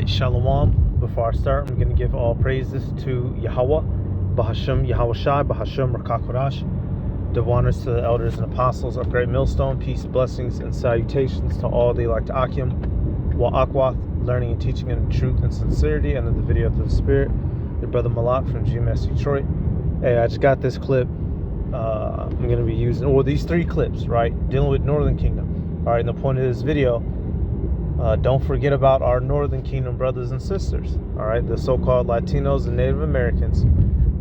Shalom. Before I start, I'm going to give all praises to Yahweh, Bahashem Yahushai, Bahashem Rakakodash. Give honors to the elders and apostles of Great Millstone. Peace, blessings, and salutations to all the elect Akim, Wa'akwath, learning and teaching in truth and sincerity, and in the video of the Spirit. Your brother Malak from GMS Detroit. Hey, I just got this clip. I'm going to be using, these three clips, right? Dealing with Northern Kingdom. All right, and the point of this video, don't forget about our Northern Kingdom brothers and sisters. All right, the so-called Latinos and Native Americans.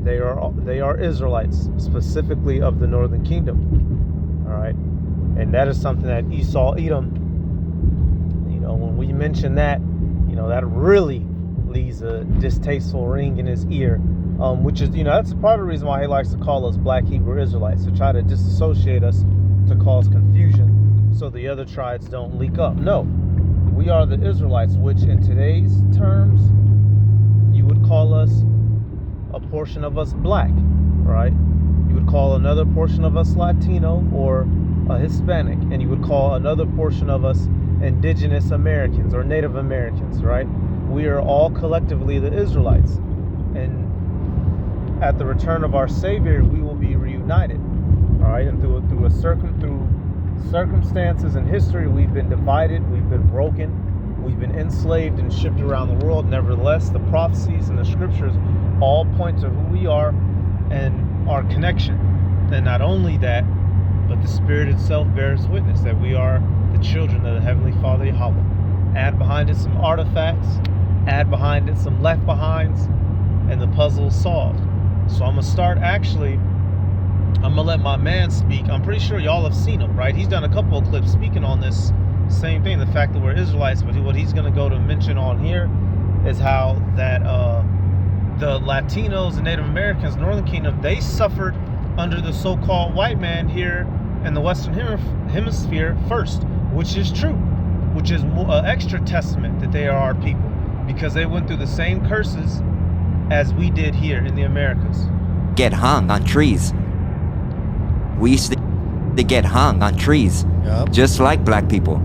They are Israelites, specifically of the Northern Kingdom. All right, and that is something that Esau, Edom. When we mention that, that really leaves a distasteful ring in his ear. Which is, that's part of the reason why he likes to call us Black Hebrew Israelites, to try to disassociate us, to cause confusion, so the other tribes don't leak up. No. We are the Israelites, which in today's terms, you would call us, a portion of us black, right? You would call another portion of us Latino or a Hispanic, and you would call another portion of us indigenous Americans or Native Americans, right? We are all collectively the Israelites. And at the return of our Savior, we will be reunited, all right? And through circumstances in history, we've been divided, we've been broken, we've been enslaved and shipped around the world. Nevertheless, the prophecies and the scriptures all point to who we are and our connection. And not only that, but the Spirit itself bears witness that we are the children of the Heavenly Father Yahweh. Add behind it some artifacts, add behind it some left behinds, and the puzzle is solved. So I'm going to start I'm going to let my man speak. I'm pretty sure y'all have seen him, right? He's done a couple of clips speaking on this same thing, the fact that we're Israelites. But what he's going to go to mention on here is how that the Latinos and Native Americans, Northern Kingdom, they suffered under the so-called white man here in the Western Hemisphere first, which is true, which is an extra testament that they are our people, because they went through the same curses as we did here in the Americas. Get hung on trees. We used to get hung on trees, just like black people.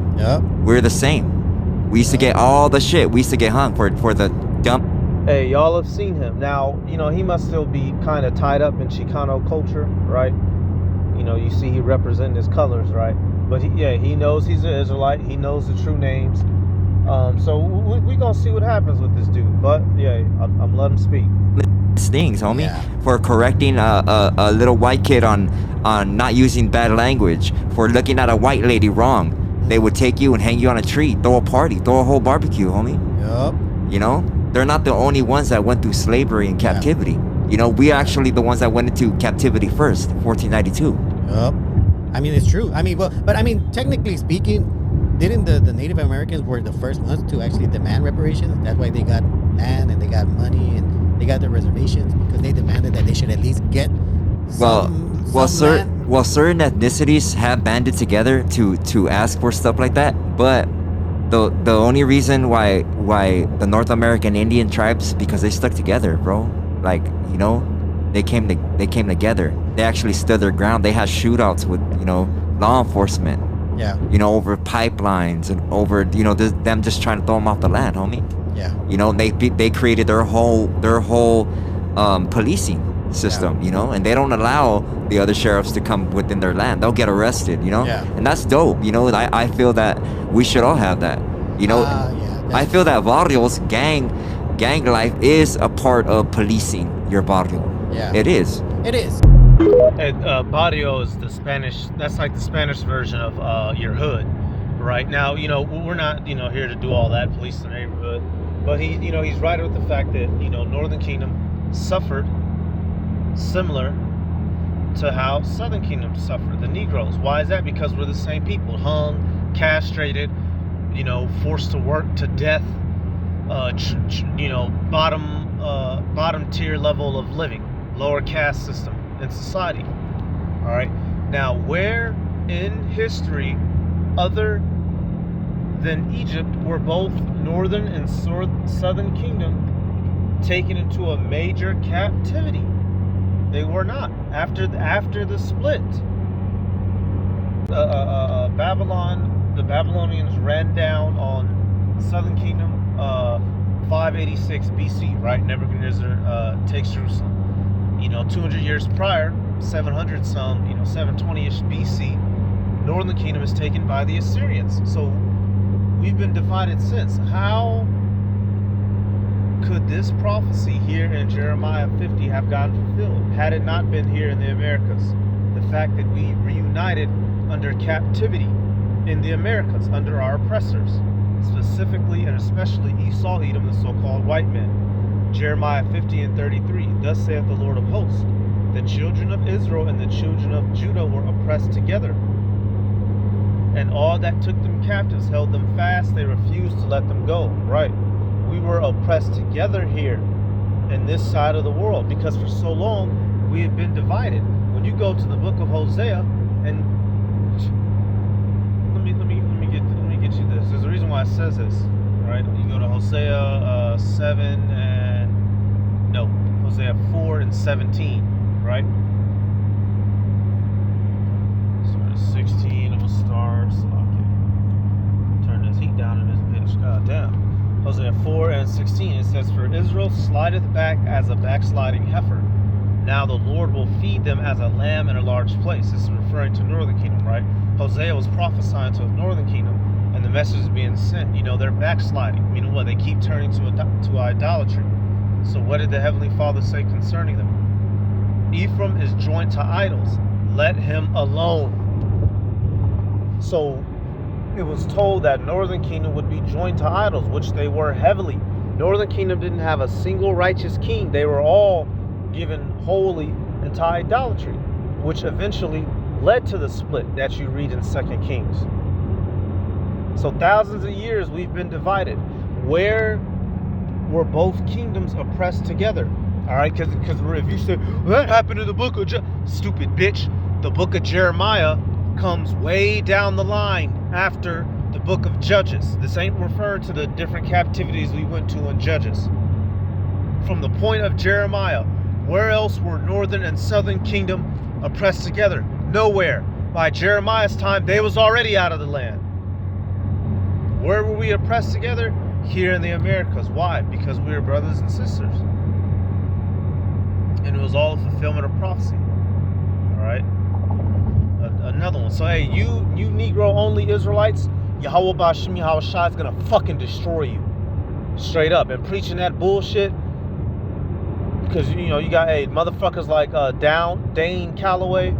We're the same. We used to get all the shit. We used to get hung for the dump. Hey, y'all have seen him. Now, he must still be kind of tied up in Chicano culture, right? You see he representing his colors, right? But he knows he's an Israelite. He knows the true names. So we gonna see what happens with this dude. But I'm letting him speak. Things, homie, for correcting a little white kid on not using bad language, for looking at a white lady wrong. They would take you and hang you on a tree, throw a party, throw a whole barbecue, homie. They're not the only ones that went through slavery and captivity. We actually the ones that went into captivity first, 1492. I mean, it's true. I mean, but technically speaking, didn't the Native Americans were the first ones to actually demand reparations? That's why they got land and they got money and they got their reservations, because they demanded that they should at least get certain ethnicities have banded together to ask for stuff like that. But the only reason why the North American Indian tribes, because they stuck together, bro. Like, they came together. They actually stood their ground. They had shootouts with law enforcement. Over pipelines and over them just trying to throw them off the land, homie. They created their whole policing system, and they don't allow the other sheriffs to come within their land. They'll get arrested, and that's dope. I feel that we should all have that. I feel that barrios, gang life is a part of policing your barrio. It is. Barrio is the Spanish. That's like the Spanish version of your hood, right? Now, we're not, here to do all that, police the neighborhood. But he's right with the fact that, Northern Kingdom suffered similar to how Southern Kingdom suffered, the Negroes. Why is that? Because we're the same people, hung, castrated, forced to work to death, bottom tier level of living, lower caste system in society. All right. Now, where in history, other than Egypt, were both Northern and Southern Kingdom taken into a major captivity? They were not. After the split, Babylon, the Babylonians ran down on the Southern Kingdom, 586 BC, right? Nebuchadnezzar takes Jerusalem. 200 years prior, 700 some, 720-ish BC, northern kingdom is taken by the Assyrians. So we've been divided since. How could this prophecy here in Jeremiah 50 have gotten fulfilled had it not been here in the Americas? The fact that we reunited under captivity in the Americas, under our oppressors, specifically and especially Esau, Edom, the so-called white men. Jeremiah 50 and 33, thus saith the Lord of hosts, the children of Israel and the children of Judah were oppressed together, and all that took them captives held them fast, they refused to let them go. Right, we were oppressed together here in this side of the world because for so long we have been divided. When you go to the book of Hosea, and let me get you this. There's a reason why it says this, right? You go to Hosea 4 and 17, right? Start at 16. I'm gonna start. So okay. Turn this heat down in this bitch. God damn. Hosea 4 and 16. It says, "For Israel slideth back as a backsliding heifer. Now the Lord will feed them as a lamb in a large place." This is referring to northern kingdom, right? Hosea was prophesying to the northern kingdom, and the message is being sent. They're backsliding. Meaning what? They keep turning to idolatry. So what did the Heavenly Father say concerning them? Ephraim is joined to idols. Let him alone. So it was told that northern kingdom would be joined to idols, which they were heavily. Northern kingdom didn't have a single righteous king. They were all given wholly into idolatry, which eventually led to the split that you read in 2 Kings. So thousands of years we've been divided. Where were both kingdoms oppressed together? All right, because if you say, well, that happened in the book of stupid bitch, the book of Jeremiah comes way down the line after the book of Judges. This ain't referring to the different captivities we went to in Judges. From the point of Jeremiah, where else were northern and southern kingdom oppressed together? Nowhere. By Jeremiah's time, they was already out of the land. Where were we oppressed together? Here in the Americas. Why? Because we were brothers and sisters. And it was all a fulfillment of prophecy. Alright? Another one. So hey, you Negro only Israelites, Yahweh Bashim Yahweh Shai is gonna fucking destroy you. Straight up. And preaching that bullshit. Because you got motherfuckers like Dane Calloway.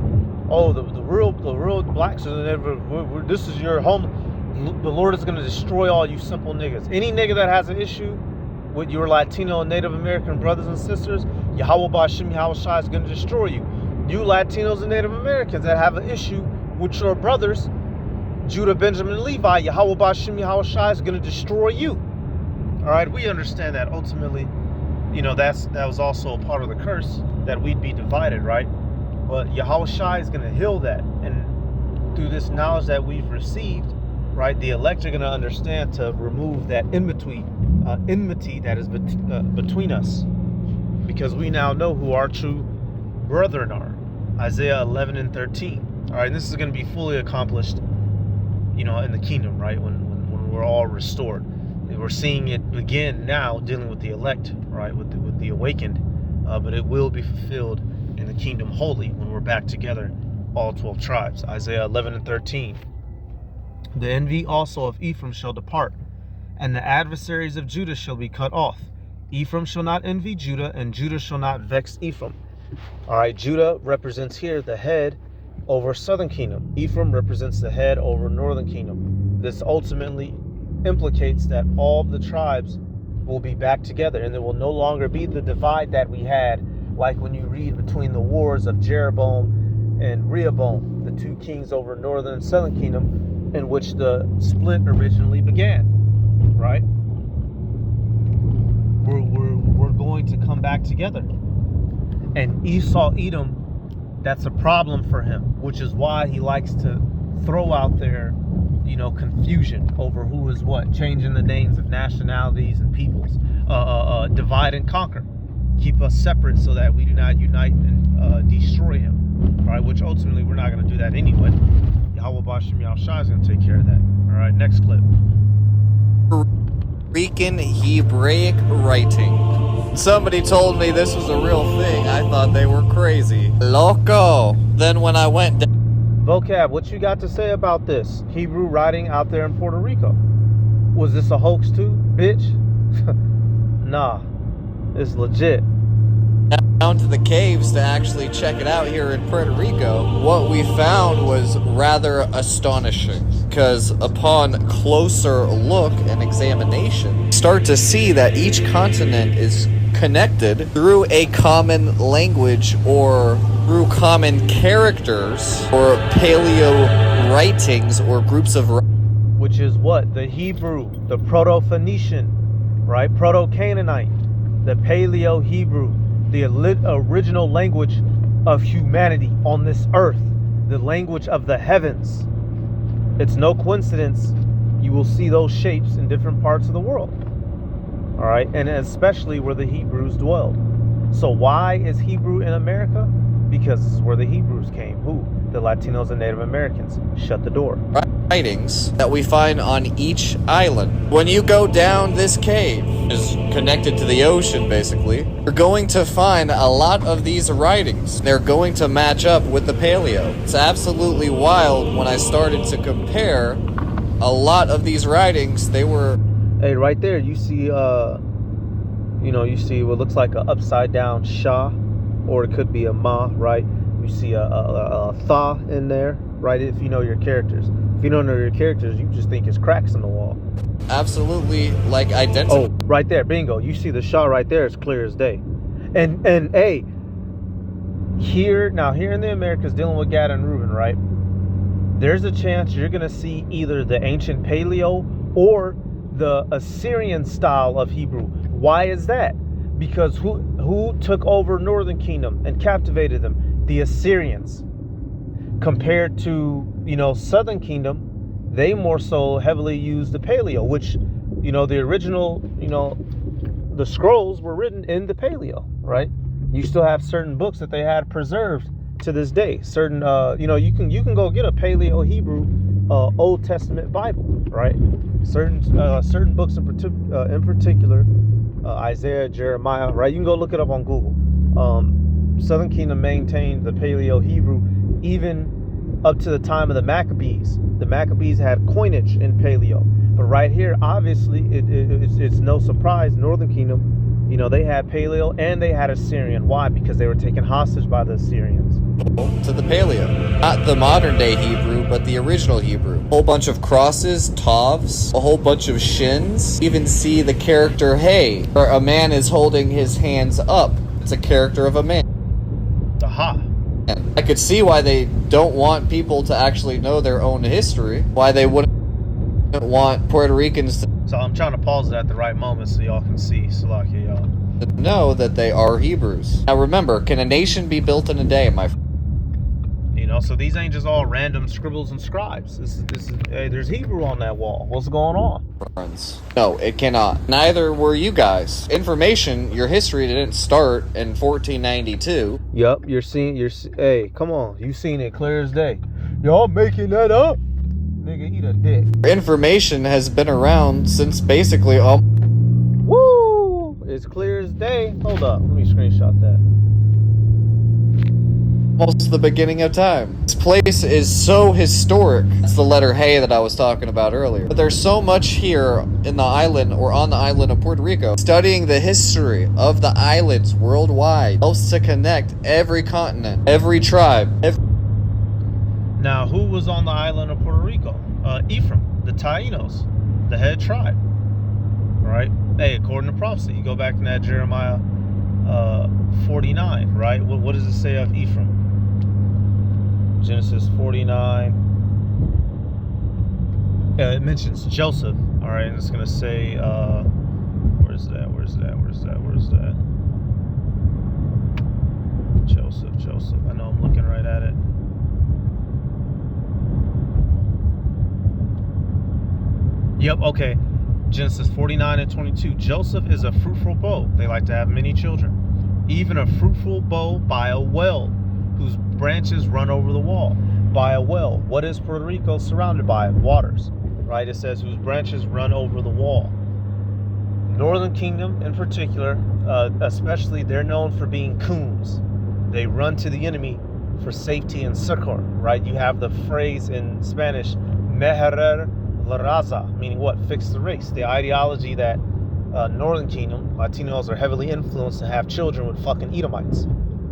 Oh, the real blacks are never. This is your home. The Lord is gonna destroy all you simple niggas. Any nigga that has an issue with your Latino and Native American brothers and sisters, Yahweh Bashim Yahweh Shai is gonna destroy you. You Latinos and Native Americans that have an issue with your brothers, Judah, Benjamin, and Levi, Yahweh Bashim Yahweh Shai is gonna destroy you. All right, we understand that ultimately. That was also a part of the curse, that we'd be divided, right? But Yahweh Shai is going to heal that. And through this knowledge that we've received, right, the elect are going to understand to remove that enmity that is between us. Because we now know who our true brethren are. Isaiah 11 and 13. All right, and this is going to be fully accomplished, in the kingdom, right? When we're all restored. We're seeing it begin now dealing with the elect, right, with the awakened, but it will be fulfilled in the kingdom wholly when we're back together, all 12 tribes. Isaiah 11 and 13. The envy also of Ephraim shall depart, and the adversaries of Judah shall be cut off. Ephraim shall not envy Judah, and Judah shall not vex Ephraim. All right, Judah represents here the head over southern kingdom. Ephraim represents the head over northern kingdom. This ultimately implicates that all of the tribes will be back together, and there will no longer be the divide that we had, like when you read between the wars of Jeroboam and Rehoboam, the two kings over northern and southern kingdom, in which the split originally began, right? We're going to come back together. And Esau, Edom, that's a problem for him, which is why he likes to throw out there confusion over who is what, changing the names of nationalities and peoples, divide and conquer, keep us separate so that we do not unite and destroy him. All right, which ultimately we're not going to do that anyway. Yahweh Bashim Yahweh Shai is going to take care of that. All right, next clip. Rican Hebraic writing. Somebody told me this was a real thing. I thought they were crazy. Loco. Then when I went down... Vocab, what you got to say about this? Hebrew writing out there in Puerto Rico. Was this a hoax too, bitch? Nah, it's legit. Down to the caves to actually check it out here in Puerto Rico, what we found was rather astonishing. Because upon closer look and examination, you start to see that each continent is connected through a common language or through common characters or paleo writings or groups of... Which is what? The Hebrew, the Proto-Phoenician, right? Proto-Canaanite, the Paleo-Hebrew, the original language of humanity on this earth, the language of the heavens. It's no coincidence you will see those shapes in different parts of the world. All right, and especially where the Hebrews dwelled. So why is Hebrew in America? Because this is where the Hebrews came. Who? The Latinos and Native Americans. Shut the door. Writings that we find on each island. When you go down this cave, is connected to the ocean basically, you're going to find a lot of these writings. They're going to match up with the paleo. It's absolutely wild. When I started to compare a lot of these writings, they were... Hey, right there you see you see what looks like an upside down Shah, or it could be a Ma, right? You see a Tha in there, right? If you know your characters. If you don't know your characters, you just think it's cracks in the wall. Absolutely, like, identical. Oh, right there, bingo. You see the Shah right there, it's clear as day. And hey, here in the Americas, dealing with Gad and Reuben, right? There's a chance you're gonna see either the ancient Paleo or the Assyrian style of Hebrew. Why is that? Because who took over Northern Kingdom and captivated them? The Assyrians. Compared to, Southern Kingdom, they more so heavily used the Paleo, which, the original, the scrolls were written in the Paleo, right? You still have certain books that they had preserved to this day. Certain, you can go get a Paleo Hebrew Old Testament Bible, right? Certain books in particular, Isaiah, Jeremiah, right? You can go look it up on Google. Southern Kingdom maintained the Paleo Hebrew even up to the time of the Maccabees. The Maccabees had coinage in Paleo, but right here, obviously, it's no surprise. Northern Kingdom, they had Paleo and they had Assyrian. Why? Because they were taken hostage by the Assyrians. To the Paleo. Not the modern day Hebrew, but the original Hebrew. A whole bunch of crosses, tovs, a whole bunch of shins. Even see the character hey, where a man is holding his hands up. It's a character of a man. Aha. And I could see why they don't want people to actually know their own history. Why they wouldn't want Puerto Ricans to... So I'm trying to pause it at the right moment so y'all can see. Salakia, y'all. Know that they are Hebrews. Now remember, can a nation be built in a day, my friend? So these ain't just all random scribbles and scribes. Hey, there's Hebrew on that wall. What's going on? No, it cannot. Neither were you guys. Information, your history didn't start in 1492. Yup, hey, come on. You seen it clear as day. Y'all making that up? Nigga, eat a dick. Information has been around since basically Woo! It's clear as day. Hold up, let me screenshot that. almost the beginning of time. This place is so historic. It's the letter Hey that I was talking about earlier. But there's so much here in the island or on the island of Puerto Rico. Studying the history of the islands worldwide helps to connect every continent, every tribe. Now, who was on the island of Puerto Rico? Ephraim, the Taínos, the head tribe. Right? Hey, according to prophecy, you go back to that Jeremiah 49, right? What does it say of Ephraim? Genesis 49. It mentions Joseph, all right, and it's going to say, where's that? Joseph. I know I'm looking right at it. Yep, okay. Genesis 49 and 22. Joseph is a fruitful bow. They like to have many children. Even a fruitful bow by a well, whose branches run over the wall. By a well. What is Puerto Rico surrounded by? Waters. Right? It says whose branches run over the wall. Northern Kingdom in particular, especially, they're known for being coons. They run to the enemy for safety and succor, right? You have the phrase in Spanish, meherer la raza, meaning what? Fix the race. The ideology that Northern Kingdom, Latinos are heavily influenced to have children with fucking Edomites,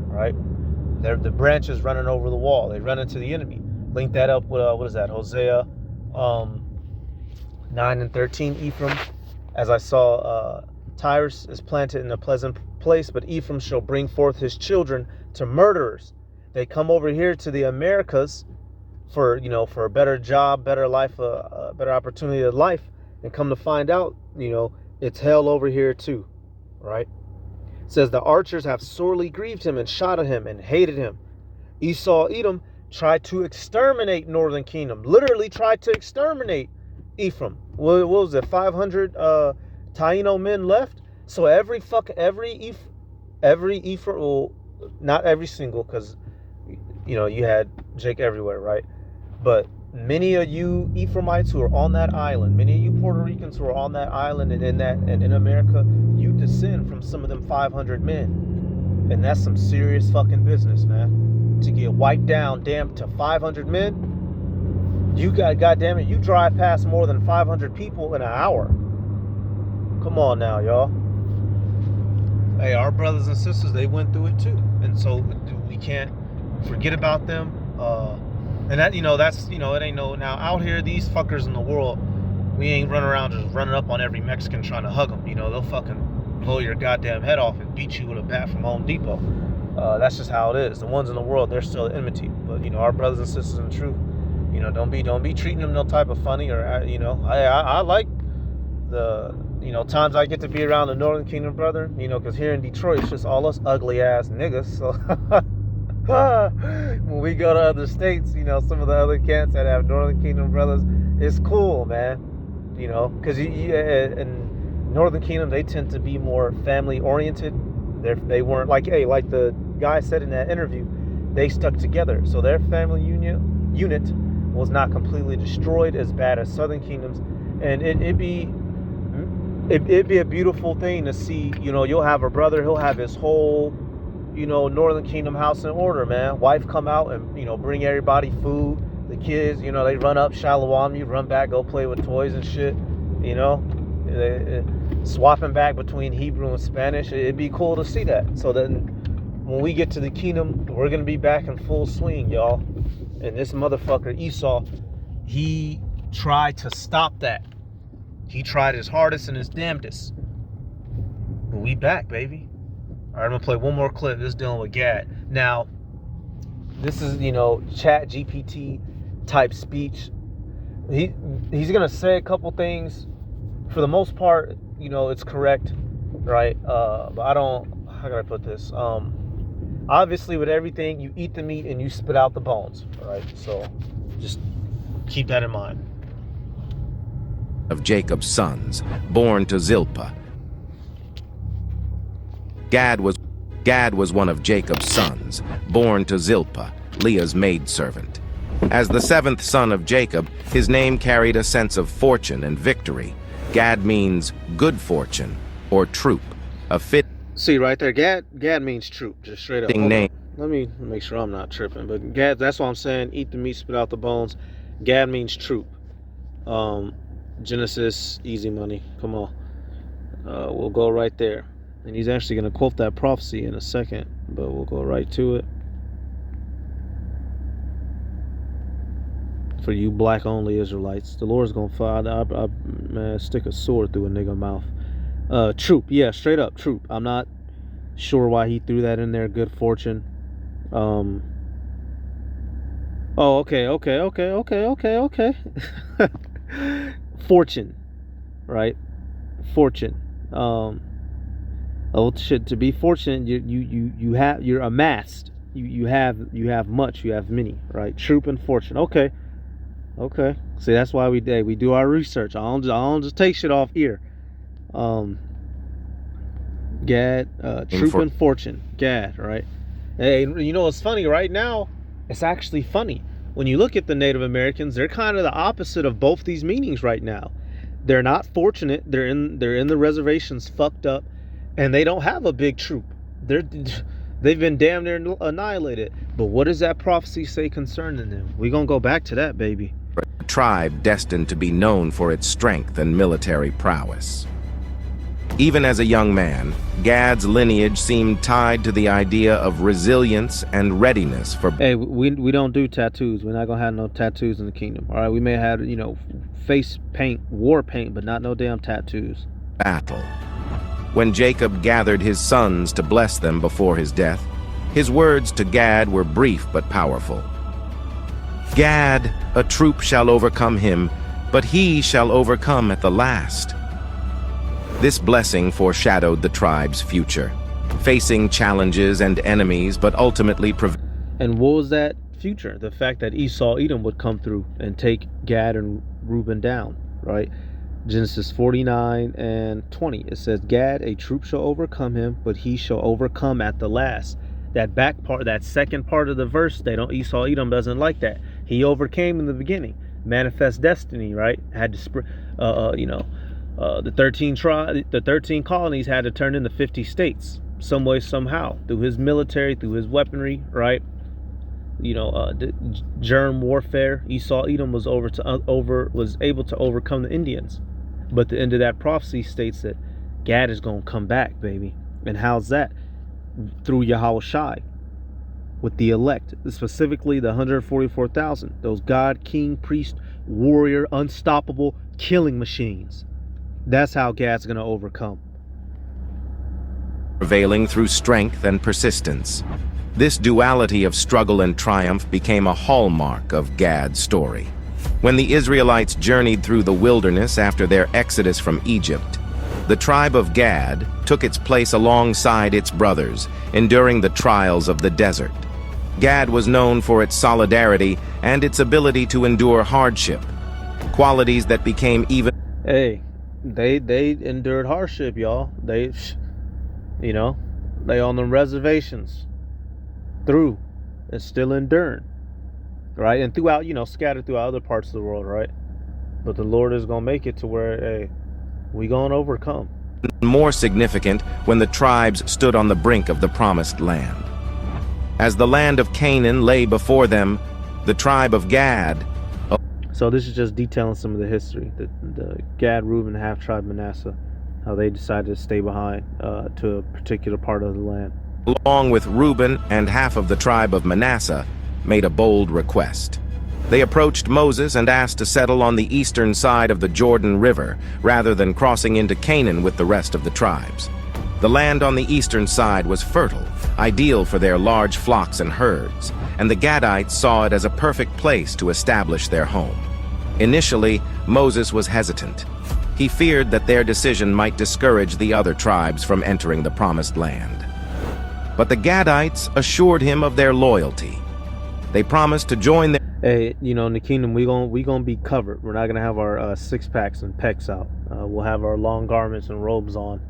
right? They're the branches running over the wall. They run into the enemy. Link that up with, what is that? Hosea 9 and 13, Ephraim. As I saw, Tyrus is planted in a pleasant place, but Ephraim shall bring forth his children to murderers. They come over here to the Americas for, for a better job, better life, a better opportunity of life, and come to find out, it's hell over here too, right? It says the archers have sorely grieved him and shot at him and hated him. Esau, Edom tried to exterminate Northern Kingdom, literally tried to exterminate Ephraim. What was it, 500 Taino men left? So every Ephraim, well, not every single, because you had Jake everywhere, right? But many of you Ephraimites who are on that island, many of you Puerto Ricans who are on that island and in America, you descend from some of them 500 men, and that's some serious fucking business, man. To get wiped down, damn, to 500 men. You got, goddamn it, you drive past more than 500 people in an hour. Come on now, y'all. Hey, our brothers and sisters, they went through it too, and so we can't forget about them. And that, that's, it ain't no, now out here, these fuckers in the world, we ain't running around just running up on every Mexican trying to hug them. They'll fucking blow your goddamn head off and beat you with a bat from Home Depot. That's just how it is. The ones in the world, they're still at enmity. But our brothers and sisters in the truth, don't be treating them no type of funny, or I like the times I get to be around the Northern Kingdom brother, because here in Detroit it's just all us ugly ass niggas. So when we go to other states, some of the other cats that have Northern Kingdom brothers, it's cool, man. Because in Northern Kingdom they tend to be more family oriented. They weren't like the guy said in that interview, they stuck together, so their family unit was not completely destroyed as bad as Southern Kingdom's. And it'd be a beautiful thing to see. You'll have a brother, he'll have his whole Northern Kingdom house in order, man. Wife come out and bring everybody food. The kids, they run up, shalom, you run back, go play with toys and shit. Swapping back between Hebrew and Spanish. It'd be cool to see that. So then when we get to the kingdom, we're gonna be back in full swing, y'all. And this motherfucker Esau, he tried to stop that. He tried his hardest and his damnedest. But we back, baby. All right, I'm gonna play one more clip. This is dealing with Gad. Now, this is Chat GPT type speech. He's gonna say a couple things. For the most part, it's correct, right? But I don't. How can I put this? Obviously, with everything, you eat the meat and you spit out the bones, right? So, just keep that in mind. Of Jacob's sons, born to Zilpah. Gad was one of Jacob's sons, born to Zilpah, Leah's maidservant. As the seventh son of Jacob, his name carried a sense of fortune and victory. Gad means good fortune or troop, a fitting See right there, Gad means troop, just straight up. name. Let me make sure I'm not tripping. But Gad, that's what I'm saying. Eat the meat, spit out the bones. Gad means troop. Genesis, easy money. Come on. We'll go right there. And he's actually going to quote that prophecy in a second, but we'll go right to it. For you black-only Israelites, the Lord's going to find, stick a sword through a nigga mouth. Troop, yeah, straight up, troop. I'm not sure why he threw that in there, good fortune. Oh, okay. Fortune, right? Fortune. Oh shit, to be fortunate, you're amassed. You have much, you have many, right? Troop and fortune. Okay. See, that's why we do our research. I don't just take shit off here. Gad, troop and fortune. Gad, right? Hey, it's funny right now. It's actually funny when you look at the Native Americans. They're kind of the opposite of both these meanings right now. They're not fortunate. They're in the reservations, fucked up, and they don't have a big troop. They've been damn near annihilated. But what does that prophecy say concerning them? We're gonna go back to that, baby. A tribe destined to be known for its strength and military prowess. Even as a young man, Gad's lineage seemed tied to the idea of resilience and readiness for Hey, we don't do tattoos. We're not gonna have no tattoos in the kingdom. All right, we may have, you know, face paint, war paint, but not no damn tattoos. battle. When Jacob gathered his sons to bless them before his death, his words to Gad were brief but powerful. Gad, a troop shall overcome him, but he shall overcome at the last. This blessing foreshadowed the tribe's future, facing challenges and enemies, but ultimately And what was that future? The fact that Esau, Edom would come through and take Gad and Reuben down, right? Genesis 49 and 20. It says, Gad, a troop shall overcome him, but he shall overcome at the last. That back part, that second part of the verse, Esau, Edom doesn't like that. He overcame in the beginning. Manifest destiny, right? Had to, the 13 colonies had to turn into 50 states, some way, somehow, through his military, through his weaponry, right? Germ warfare. Esau, Edom was able to overcome the Indians, but the end of that prophecy states that Gad is gonna come back, baby. And how's that? Through Yahweh Shai, with the elect, specifically the 144,000, those God, king, priest, warrior, unstoppable killing machines. That's how Gad's gonna overcome. prevailing through strength and persistence. This duality of struggle and triumph became a hallmark of Gad's story. When the Israelites journeyed through the wilderness after their exodus from Egypt, the tribe of Gad took its place alongside its brothers, enduring the trials of the desert. Gad was known for its solidarity and its ability to endure hardship, qualities that became even... Hey, they endured hardship, y'all. They on them reservations through and still enduring, right? And throughout, scattered throughout other parts of the world, right? But the Lord is gonna make it to where, hey, we gonna overcome. more significant when the tribes stood on the brink of the promised land. As the land of Canaan lay before them, the tribe of Gad... So this is just detailing some of the history. The Gad, Reuben, half-tribe Manasseh, how they decided to stay behind to a particular part of the land. along with Reuben and half of the tribe of Manasseh, made a bold request. They approached Moses and asked to settle on the eastern side of the Jordan River, rather than crossing into Canaan with the rest of the tribes. The land on the eastern side was fertile, ideal for their large flocks and herds, and the Gadites saw it as a perfect place to establish their home. Initially, Moses was hesitant. He feared that their decision might discourage the other tribes from entering the promised land. But the Gadites assured him of their loyalty. They promised to join their... Hey, in the kingdom, we gonna be covered. We're not gonna have our six-packs and pecs out. We'll have our long garments and robes on.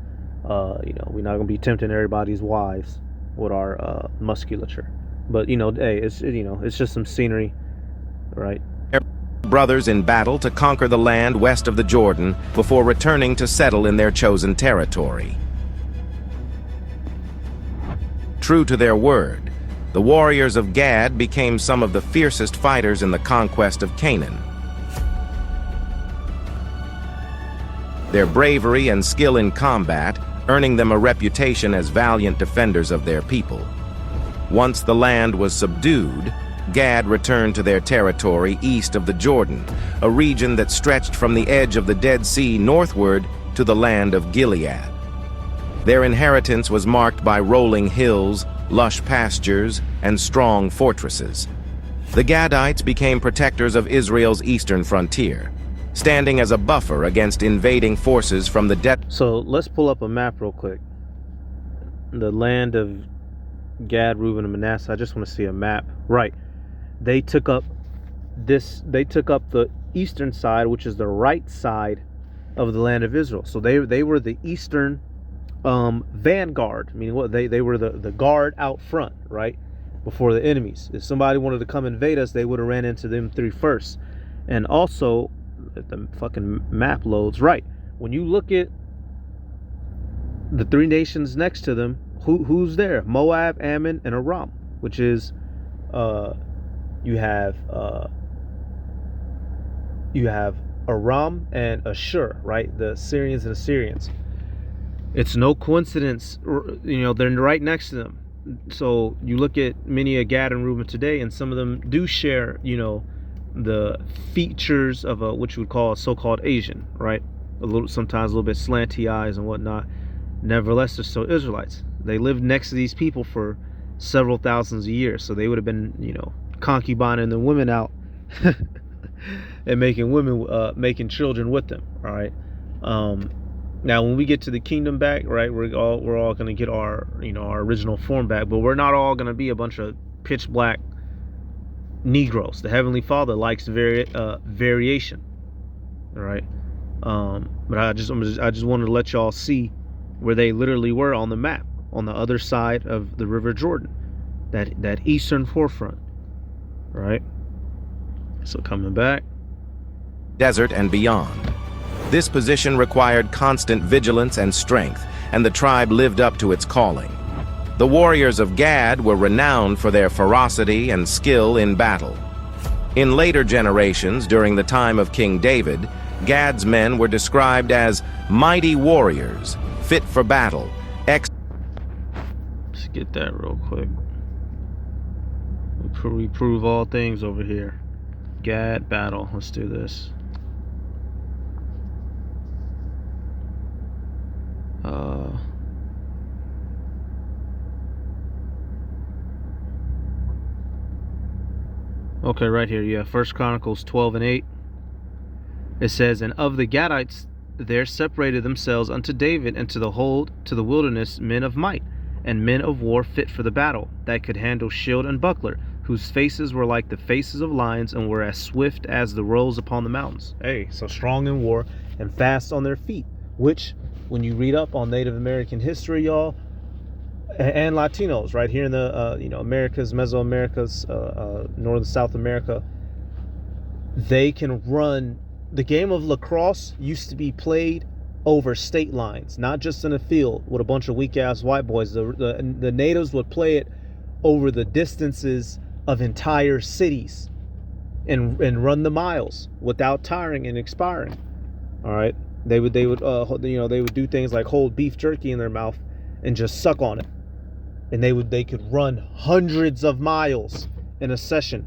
We're not gonna be tempting everybody's wives with our musculature. But hey, it's just some scenery, right? brothers in battle to conquer the land west of the Jordan before returning to settle in their chosen territory. True to their word, the warriors of Gad became some of the fiercest fighters in the conquest of Canaan. Their bravery and skill in combat earning them a reputation as valiant defenders of their people. Once the land was subdued, Gad returned to their territory east of the Jordan, a region that stretched from the edge of the Dead Sea northward to the land of Gilead. Their inheritance was marked by rolling hills, lush pastures, and strong fortresses. The Gadites became protectors of Israel's eastern frontier, standing as a buffer against invading forces from the So let's pull up a map real quick. The land of Gad, Reuben, and Manasseh. I just want to see a map. Right. They took up the eastern side, which is the right side of the land of Israel. So they were the eastern vanguard, meaning what they were the guard out front, right, before the enemies. If somebody wanted to come invade us, they would have ran into them three first. And also, if the fucking map loads right. When you look at the three nations next to them, who's there? Moab, Ammon, and Aram, which is you have Aram and Ashur, right? The Syrians and Assyrians. It's no coincidence, they're right next to them. So you look at many of Gad and Reuben today, and some of them do share, the features of what you would call a so-called Asian, right? Sometimes a little bit slanty eyes and whatnot. Nevertheless, they're still Israelites. They lived next to these people for several thousands of years, so they would have been, concubining the women out and making children with them. All right. Now, when we get to the kingdom back, right, we're all going to get our original form back, but we're not all going to be a bunch of pitch black Negroes. The Heavenly Father likes variation. All right. But I just wanted to let y'all see where they literally were on the map, on the other side of the River Jordan, that eastern forefront. Right. So coming back, desert and beyond. This position required constant vigilance and strength, and the tribe lived up to its calling. The warriors of Gad were renowned for their ferocity and skill in battle. In later generations, during the time of King David, Gad's men were described as mighty warriors, fit for battle. Let's get that real quick. We prove all things over here. Gad battle. Let's do this. Okay, right here, yeah. 1 Chronicles 12:8. It says, "And of the Gadites there separated themselves unto David and to the wilderness men of might, and men of war fit for the battle, that could handle shield and buckler, whose faces were like the faces of lions, and were as swift as the roes upon the mountains." Hey, so strong in war and fast on their feet, which, when you read up on Native American history, y'all, and Latinos, right here in the Americas, Mesoamericas, North and South America, they can run. The game of lacrosse used to be played over state lines, not just in a field with a bunch of weak ass white boys. The natives would play it over the distances of entire cities and run the miles without tiring and expiring. All right, they would do things like hold beef jerky in their mouth and just suck on it, and they could run hundreds of miles in a session.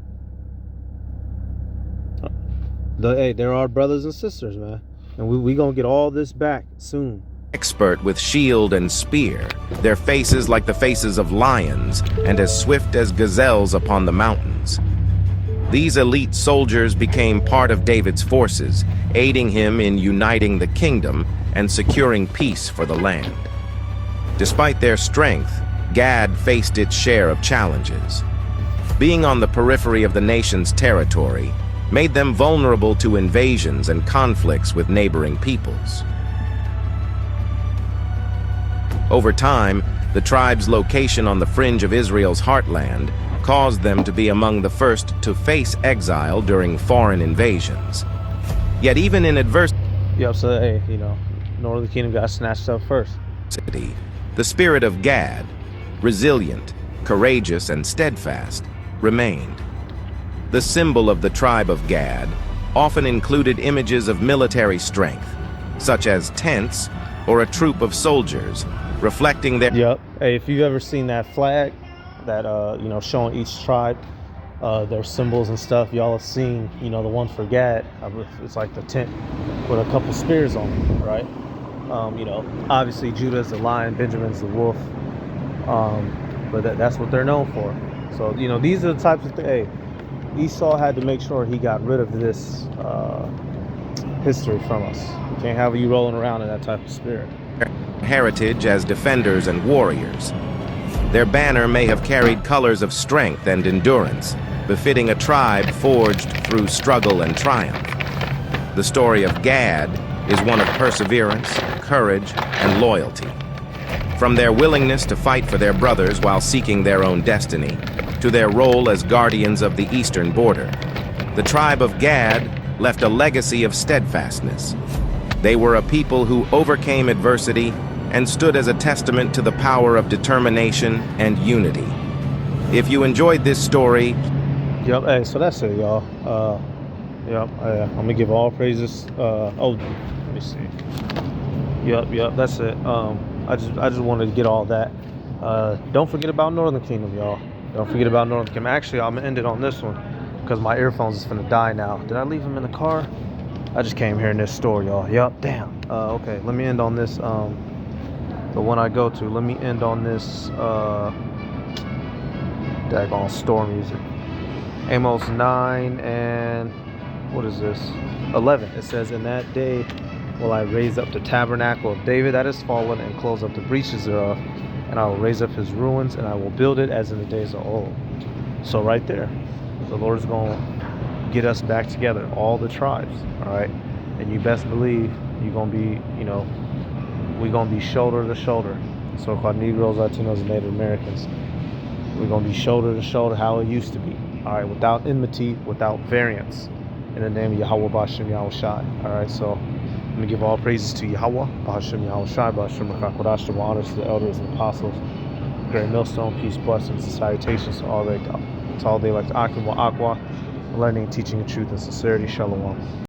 There are brothers and sisters, man, and we gonna get all this back soon. Expert with shield and spear, their faces like the faces of lions, and as swift as gazelles upon the mountains. These elite soldiers became part of David's forces, aiding him in uniting the kingdom and securing peace for the land. Despite their strength, Gad faced its share of challenges. Being on the periphery of the nation's territory made them vulnerable to invasions and conflicts with neighboring peoples. Over time, the tribe's location on the fringe of Israel's heartland caused them to be among the first to face exile during foreign invasions. Yet even in adversity, So Northern Kingdom got snatched up first. the spirit of Gad, resilient, courageous, and steadfast, remained. The symbol of the tribe of Gad often included images of military strength, such as tents or a troop of soldiers, reflecting their... Yep. Hey, if you've ever seen that flag, that showing each tribe their symbols and stuff, y'all have seen, the one for Gad. It's like the tent with a couple spears on it, right? Obviously Judah's the lion, Benjamin's the wolf, but that's what they're known for. So these are the types of things. Hey, Esau had to make sure he got rid of this history from us. We can't have you rolling around in that type of spirit. Heritage as defenders and warriors. Their banner may have carried colors of strength and endurance, befitting a tribe forged through struggle and triumph. The story of Gad is one of perseverance, courage, and loyalty. From their willingness to fight for their brothers while seeking their own destiny, to their role as guardians of the eastern border, the tribe of Gad left a legacy of steadfastness. They were a people who overcame adversity and stood as a testament to the power of determination and unity. If you enjoyed this story, Yep, hey, so that's it, y'all. Yep, I'm gonna give all praises. Oh, let me see. Yep, that's it. I just wanted to get all that. Don't forget about Northern Kingdom, y'all. Don't forget about Northern Kingdom. Actually, I'm gonna end it on this one because my earphones is finna die now. Did I leave them in the car? I just came here in this store, y'all. Yep, damn. Okay, let me end on this. The one I go to. Let me end on this. Daggone store music. Amos 9 and what is this? 11. It says, "In that day will I raise up the tabernacle of David that is fallen and close up the breaches thereof, and I will raise up his ruins and I will build it as in the days of old." So right there, the Lord is going to get us back together, all the tribes, all right? And you best believe you're going to be, we're going to be shoulder to shoulder. So-called Negroes, Latinos, and Native Americans. We're going to be shoulder to shoulder how it used to be. All right, without enmity, without variance. In the name of Yahweh, Ba'ashem, Yahweh Shai. All right, so let me give all praises to Yahweh, Ba'ashem, Yahweh Shai, Ba'ashem, Rakakodash, double honors to the elders and apostles. Great millstone, peace, blessings, and salutations to all they like to Akim wa Aqua, learning, teaching, and truth and sincerity. Shalom.